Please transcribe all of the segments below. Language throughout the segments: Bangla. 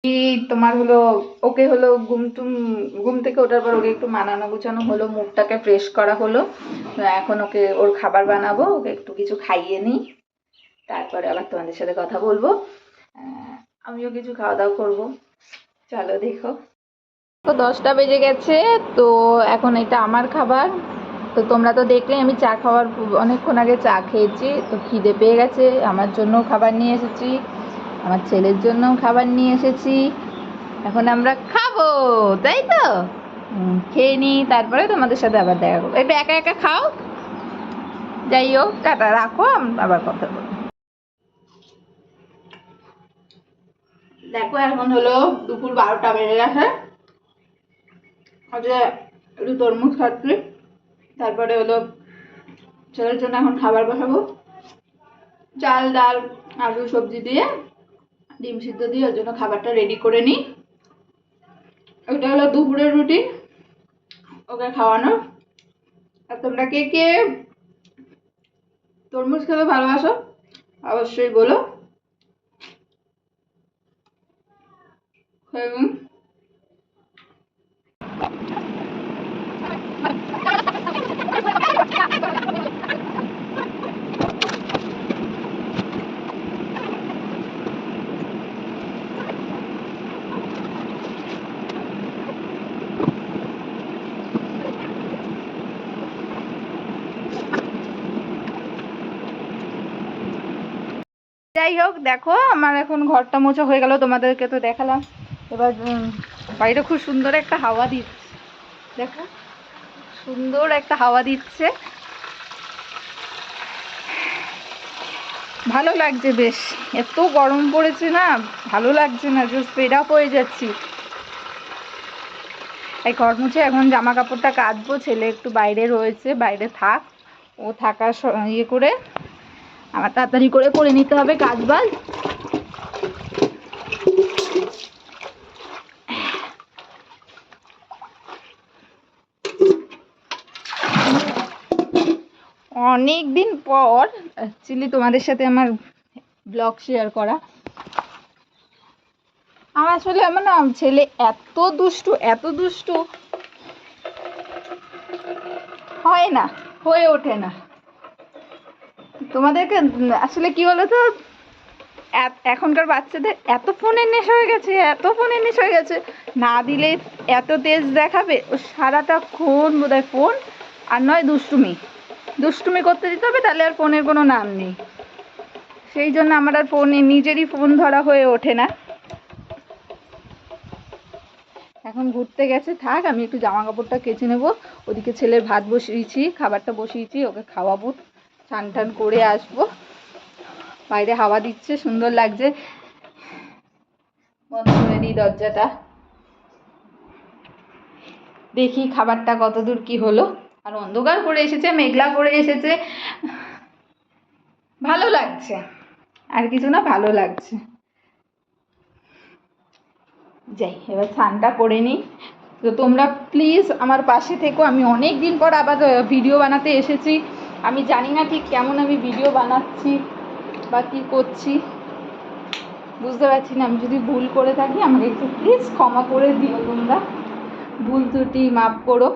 তোমার হলো ওকে হলো ঘুম থেকে ওঠার পর ওকে একটু মানানো গুছানো হলো, মুখটাকে ফ্রেশ করা হলো। তো এখন ওকে ওর খাবার বানাবো, ওকে একটু কিছু খাইয়ে নিই, তারপরে আবার তোমাদের সাথে কথা বলবো। আমিও কিছু খাওয়া দাওয়া করবো। চলো দেখো। তো 10টা বেজে গেছে, তো এখন এটা আমার খাবার। তো তোমরা তো দেখলে আমি চা খাওয়ার অনেকক্ষণ আগে চা খেয়েছি, তো খিদে পেয়ে গেছে। আমার জন্যও খাবার নিয়ে এসেছি, আমার ছেলের জন্যও খাবার নিয়ে এসেছি। এখন আমরা খাবো, তাই তো? খেয়ে নিই, তারপরে তোমাদের সাথে আবার দেখা করবো। একটু একা একা খাও। যাই হোক, টাটা, রাখো, আবার কথা বলবো। দেখো এখন হলো দুপুর 12টা বেজে গেছে। আজকে একটু তরমুজ খাচ্ছি, তারপরে হলো ছেলের জন্য এখন খাবার বসাবো। চাল ডাল আলু সবজি দিয়ে ডিম সিদ্ধ দিয়ে ওর জন্য খাবারটা রেডি করে নিই। ওইটা হলো দুপুরের রুটিন, ওকে খাওয়ানো। আর তোমরা কে কে তরমুজ খেতে ভালোবাসো অবশ্যই বলো। যাই হোক, দেখো আমার এখন ঘরটা মোছা হয়ে গেল, তোমাদেরকে তো দেখালাম। এবার বাইরে খুব সুন্দর একটা হাওয়া দিচ্ছে, দেখো সুন্দর একটা হাওয়া দিচ্ছে, ভালো লাগছে বেশ। এত গরম পড়েছে না, ভালো লাগছে না, জাস্ট ফেড আপ হয়ে যাচ্ছি। এই ঘর মুছে এখন জামা কাপড়টা কাচবো। ছেলে একটু বাইরে রয়েছে, বাইরে থাক, ও থাকার ইয়ে করে আমার তাড়াতাড়ি করে নিতে হবে কাজ বাজ। অনেক দিন পর অ্যাকচুয়ালি তোমাদের সাথে আমার ব্লগ শেয়ার করা। আমার আসলে আমার না ছেলে এত দুষ্টু, এত দুষ্টু, হয় না, হয়ে ওঠে না। তোমাদেরকে আসলে কি বলো তো, এখনকার বাচ্চাদের এত ফোনের নেশা হয়ে গেছে, এত ফোনের নেশা হয়ে গেছে, না দিলে এত তেজ দেখাবে। ও সারাটাক্ষণ বোধহয় ফোন, আর নয় দুষ্টুমি করতে দিতে হবে, তাহলে আর ফোনের কোনো নাম নেই। সেই জন্য আমার আর নিজেরই ফোন ধরা হয়ে ওঠে না। এখন ঘুরতে গেছে, থাক, আমি একটু জামা কাপড়টা কেচে নেবো। ওদিকে ছেলের ভাত বসিয়েছি, খাবারটা বসিয়েছি, ওকে খাওয়াবো, স্নান টান করে আসবো। বাইরে হাওয়া দিচ্ছে, সুন্দর লাগছে। বন্ধ করে দিই দরজাটা, দেখি খাবারটা কতদূর কি হলো। আর অন্ধকার করে এসেছে, মেঘলা করে এসেছে, ভালো লাগছে, আর কিছু না, ভালো লাগছে। যাই, এবার স্নানটা করে নিই। তো তোমরা প্লিজ আমার পাশে থেকো। আমি অনেক দিন পর আবার ভিডিও বানাতে এসেছি। আমি জানি না ঠিক কেমন আমি ভিডিও বানাচ্ছি বা কী করছি, বুঝতে পারছি না। আমি যদি ভুল করে থাকি আমাকে একটু প্লিজ ক্ষমা করে দিও, তোমরা ভুল ত্রুটি মাফ করো।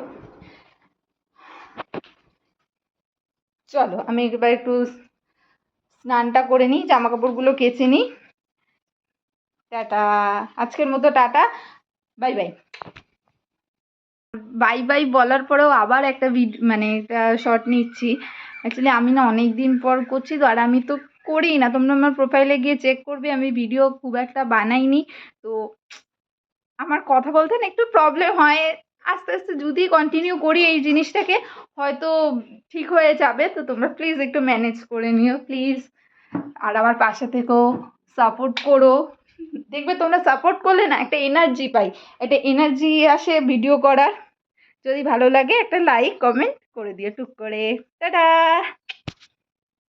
চলো আমি এবার একটু স্নানটা করে নিই, জামা কাপড়গুলো কেচে নিই। টাটা, আজকের মতো tata, bye bye. Bye bye বলার পরেও আবার একটা মানে একটা শর্ট নিচ্ছি। অ্যাকচুয়ালি আমি না অনেক দিন পর করছি তো, আর আমি তো করি না, তোমরা আমার প্রোফাইলে গিয়ে চেক করবে, আমি ভিডিও খুব একটা বানাইনি। তো আমার কথা বলতে না একটু প্রবলেম হয়। আস্তে আস্তে যদি কন্টিনিউ করি এই জিনিসটাকে, হয়তো ঠিক হয়ে যাবে। তো তোমরা প্লিজ একটু ম্যানেজ করে নিও প্লিজ। আর আমার পাশে থেকেও সাপোর্ট করো। দেখবে তোমরা সাপোর্ট করলে না একটা এনার্জি পাই, একটা এনার্জি আসে ভিডিও করার। যদি ভালো লাগে একটা লাইক কমেন্ট করে দিও টুক করে। টাটা।